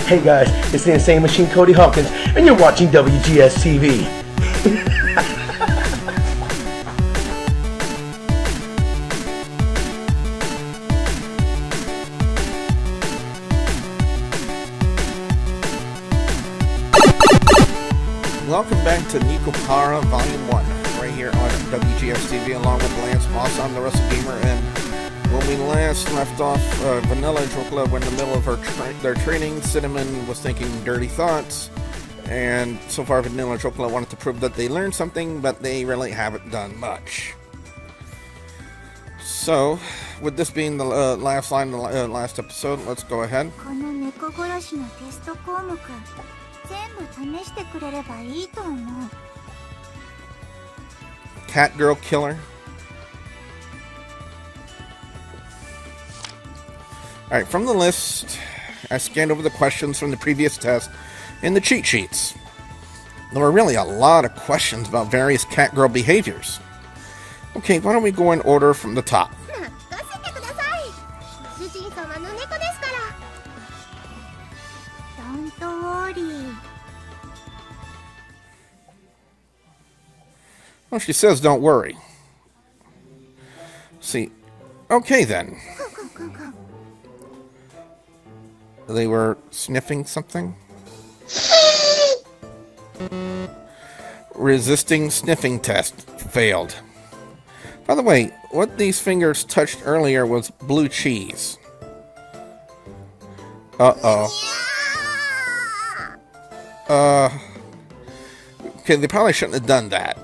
Hey guys, it's the Insane Machine Cody Hawkins, and you're watching WGS-TV. Welcome back to Nekopara Vol.1, right here on WGS-TV, along with Lance Moss. I'm the Wrestlegamer, and when we last left off, Vanilla and Chocola were in the middle of their training. Cinnamon was thinking dirty thoughts, and so far Vanilla and Chocola wanted to prove that they learned something, but they really haven't done much. So, with this being the last line of the last episode, let's go ahead. Cat girl killer. Alright, from the list, I scanned over the questions from the previous test in the cheat sheets. There were really a lot of questions about various cat girl behaviors. Okay, why don't we go in order from the top? Well, she says don't worry. See, okay then. They were sniffing something? Resisting sniffing test failed. By the way, what these fingers touched earlier was blue cheese. Uh-oh. Okay, they probably shouldn't have done that.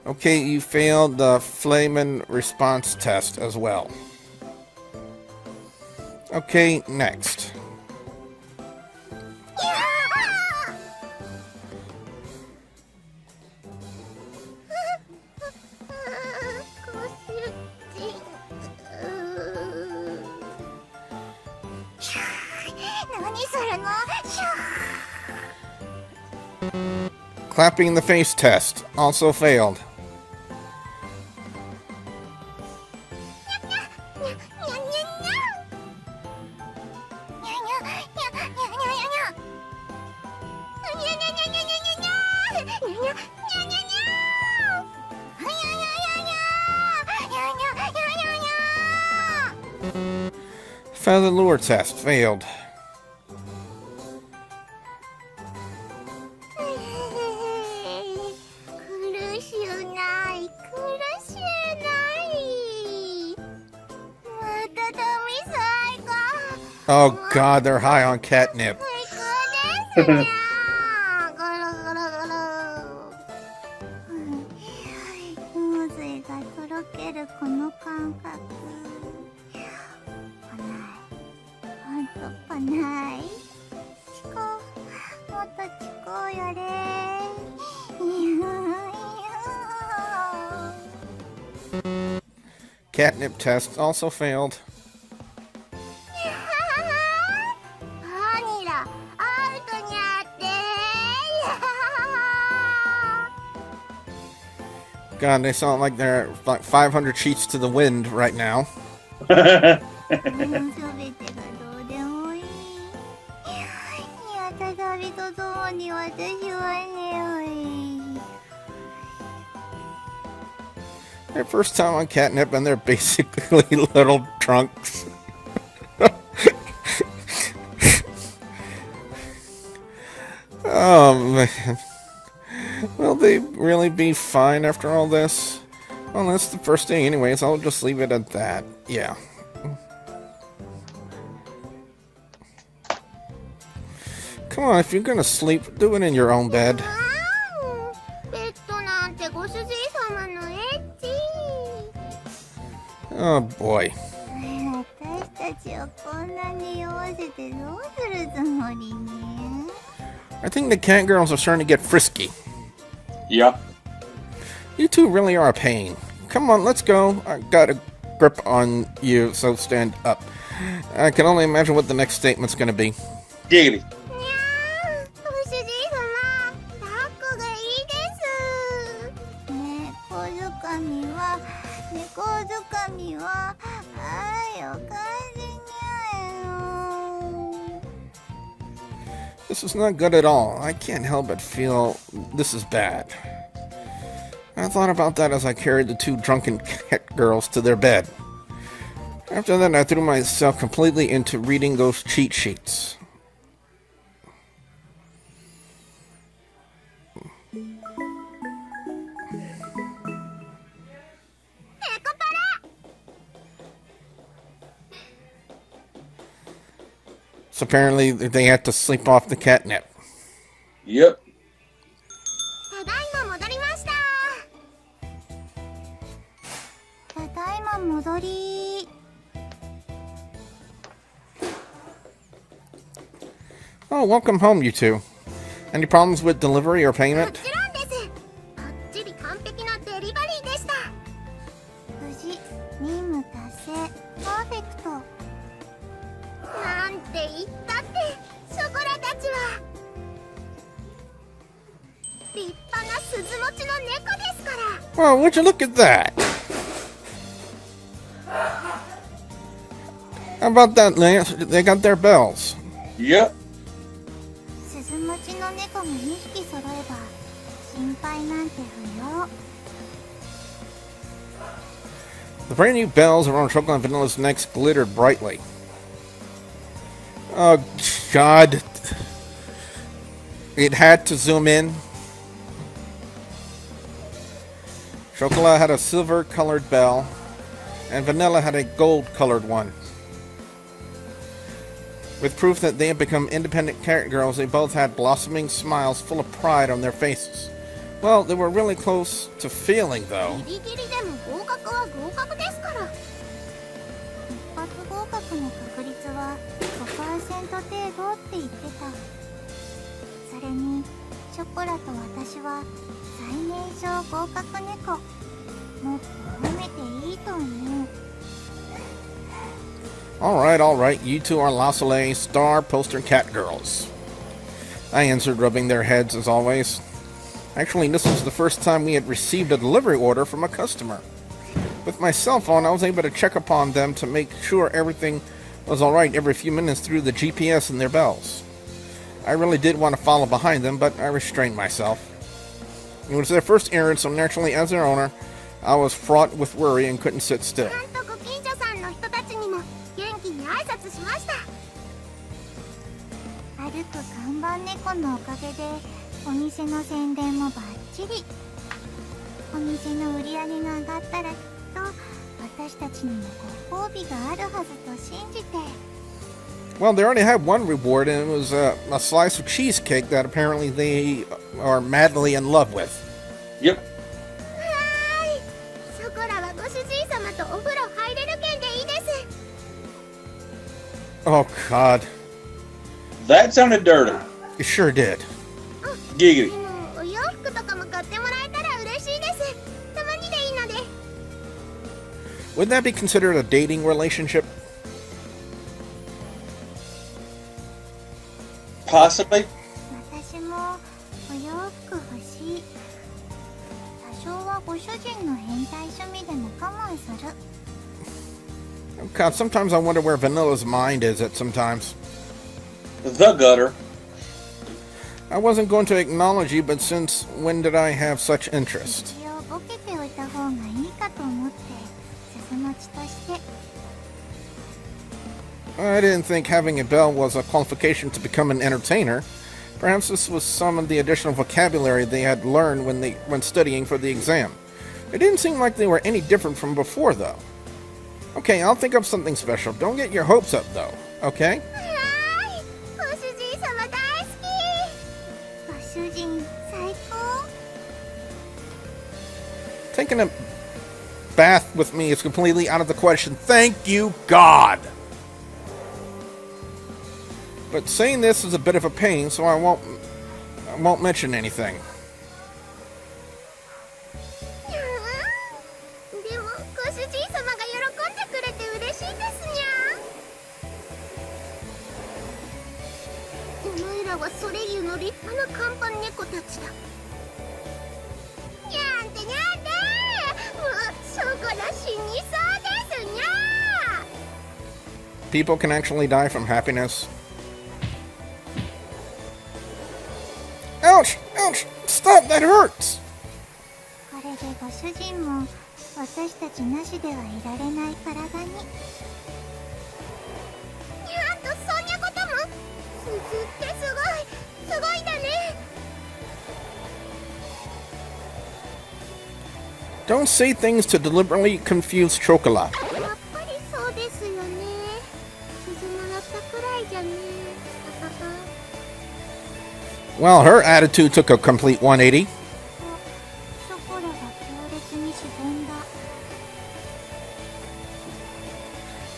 Okay, you failed the Flamin' response test as well. Okay, next. Clapping the face test also failed. Feather lure test failed. Oh god, they're high on catnip. Catnip test also failed. God, they sound like they're like 500 sheets to the wind right now. Their first time on catnip, and they're basically little drunks. Oh man. Will they really be fine after all this? Well, that's the first thing anyways. I'll just leave it at that. Yeah. Come on, if you're gonna sleep, do it in your own bed. Oh boy. I think the cat girls are starting to get frisky. Yeah. You two really are a pain. Come on, let's go. I got a grip on you, so stand up. I can only imagine what the next statement's gonna be. Giggity. This is not good at all. I can't help but feel this is bad. I thought about that as I carried the two drunken cat girls to their bed. After that, I threw myself completely into reading those cheat sheets. So apparently they had to sleep off the catnip. Yep. Oh, welcome home, you two. Any problems with delivery or payment? Well, would you look at that? How about that, Lance? They got their bells. Yep. The brand new bells around Chocola and Vanilla's necks glittered brightly. Oh, God. It had to zoom in. Chocola had a silver-colored bell, and Vanilla had a gold-colored one. With proof that they had become independent carrot girls, they both had blossoming smiles full of pride on their faces. Well, they were really close to failing, though. Alright, you two are La Soleil star poster cat girls. I answered, rubbing their heads as always. Actually, this was the first time we had received a delivery order from a customer. With my cell phone, I was able to check upon them to make sure everything was alright every few minutes through the GPS in their bells. I really did want to follow behind them, but I restrained myself. It was their first errand, so naturally, as their owner, I was fraught with worry and couldn't sit still. Well, they already had one reward, and it was a slice of cheesecake that apparently they are madly in love with. Yep. Oh, God. That sounded dirty. It sure did. Giggity. Would that be considered a dating relationship? Possibly. Oh, God, sometimes I wonder where Vanilla's mind is at sometimes. The gutter. I wasn't going to acknowledge you, but since when did I have such interest? I didn't think having a bell was a qualification to become an entertainer. Perhaps this was some of the additional vocabulary they had learned when studying for the exam. It didn't seem like they were any different from before, though. Okay, I'll think of something special. Don't get your hopes up, though, okay? Taking a bath with me is completely out of the question. Thank you, God! But saying this is a bit of a pain, so I won't mention anything. People can actually die from happiness. Ouch! Ouch! Stop! That hurts! これでご主人も私たちなしではいられない体に。あとそんなことも。鈴ってすごいんだね。 Don't say things to deliberately confuse Chocola. やっぱりそうですよね。鈴もらったくらいじゃね。 Well, her attitude took a complete 180. ショコラが強烈に沈んだ。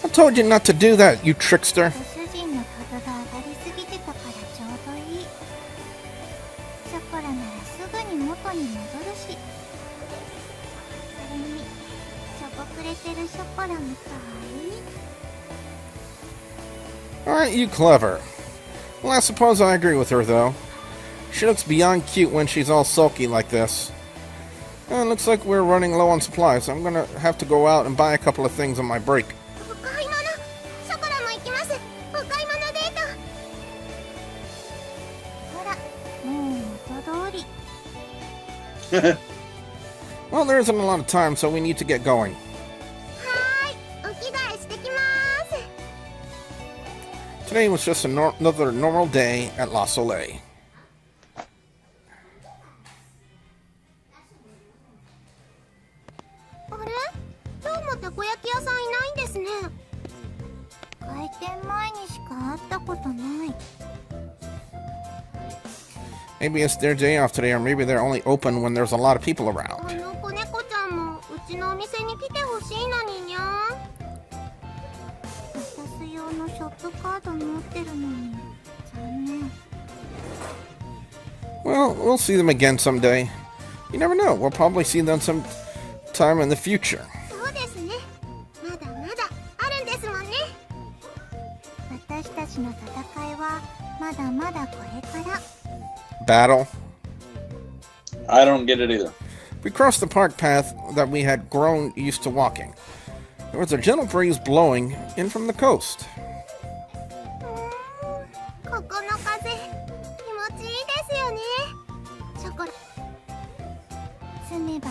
I told you not to do that, you trickster. ご主人の株が上がりすぎてたからちょうどいい。ショコラならすぐに元に戻るし。それにしょぼくれてるショコラもかわいい。 Aren't you clever? Well, I suppose I agree with her, though. She looks beyond cute when she's all sulky like this. And it looks like we're running low on supplies, so I'm gonna have to go out and buy a couple of things on my break. お買い物。ショコラも行きます。お買い物デート。ほら、もう元通り。 Well, there isn't a lot of time, so we need to get going. はーい、お着替えしてきます。 Today was just another normal day at La Soleil. あれ？今日もたこ焼き屋さんいないんですね。開店前にしか会ったことない。 Maybe it's their day off today, or maybe they're only open when there's a lot of people around. あの子猫ちゃんもうちのお店に来てほしいのににゃ。私用のショップカード持ってるのに残念。 Well, we'll see them again someday. You never know. We'll probably see them sometime in the future. そうですね。まだまだあるんですもんね。私たちの戦いはまだまだこれから。 Battle. I don't get it either. We crossed the park path that we had grown used to walking. There was a gentle breeze blowing in from the coast. ここの風気持ちいいですよね。ショコラ。住めば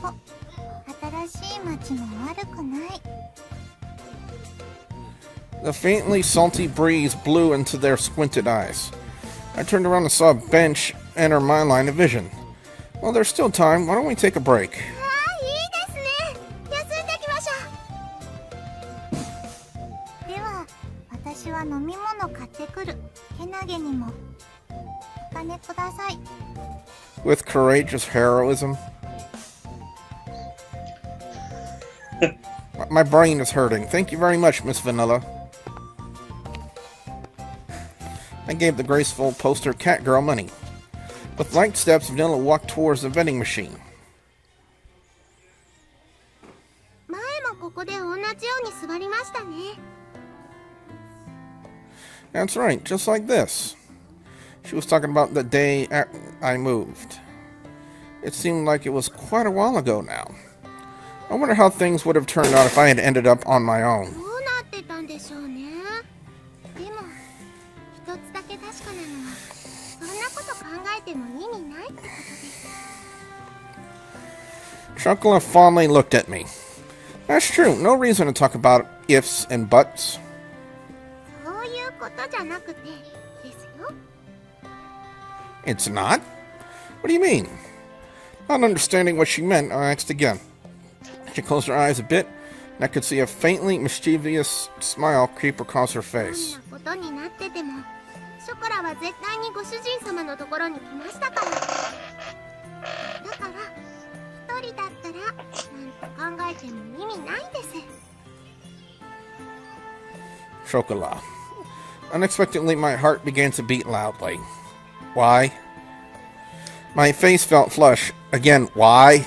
都。新しい街も悪くない。 The faintly salty breeze blew into their squinted eyes. I turned around and saw a bench enter my line of vision. Well, there's still time. Why don't we take a break? ああ、いいですね。休んできましょう。では、私は飲み物買ってくる。けなげにも。お金ください。 With courageous heroism. My brain is hurting. Thank you very much, Miss Vanilla. I gave the graceful poster cat girl money. With light steps, Vanilla walked towards the vending machine. 前もここで同じように座りましたね。 That's right, just like this. She was talking about the day I moved. It seemed like it was quite a while ago now. I wonder how things would have turned out if I had ended up on my own. どうなってたんでしょうね。でも、一つだけ確かなのは、そんなこと考えても意味ないってことです。 Chocola fondly looked at me. That's true, no reason to talk about ifs and buts. そういうことじゃなくて、ですよ。 It's not? What do you mean? Not understanding what she meant, I asked again. She closed her eyes a bit, and I could see a faintly mischievous smile creep across her どん face. なことになってても、ショコラは絶対にご主人様のところに来ましたから。だから、一人だったら、なんと考えても意味ないんです。 Chocola. Unexpectedly, my heart began to beat loudly. Why? My face felt flush. Again, why?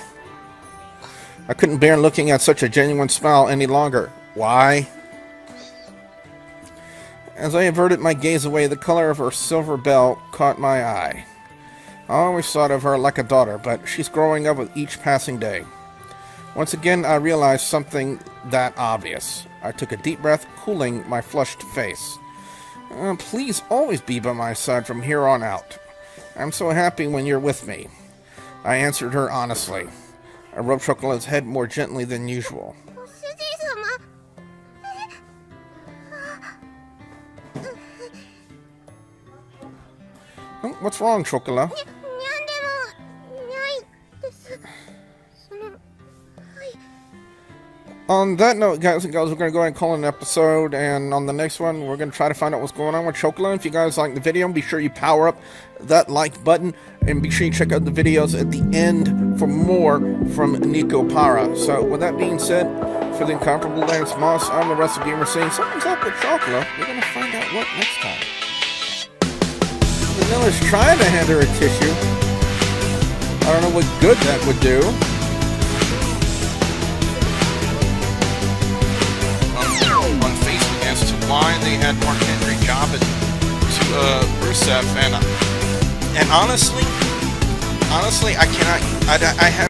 I couldn't bear looking at such a genuine smile any longer. Why? As I averted my gaze away, the color of her silver bell caught my eye. I always thought of her like a daughter, but she's growing up with each passing day. Once again, I realized something that obvious. I took a deep breath, cooling my flushed face. Please always be by my side from here on out. I'm so happy when you're with me. I answered her honestly. I rubbed Chocola's head more gently than usual. Oh, what's wrong, Chocola? On that note, guys and girls, we're going to go ahead and call it an episode, and on the next one, we're going to try to find out what's going on with Chocola. If you guys like the video, be sure you power up that like button, and be sure you check out the videos at the end for more from Nekopara. So, with that being said, for the incomparable Lance Moss, I'm the Wrestlegamer saying something's up with Chocola. We're going to find out what next time. Vanilla's trying to hand her a tissue. I don't know what good that would do. On Facebook as to why they had Mark Henry job it to Rusev, and honestly, I cannot. I have.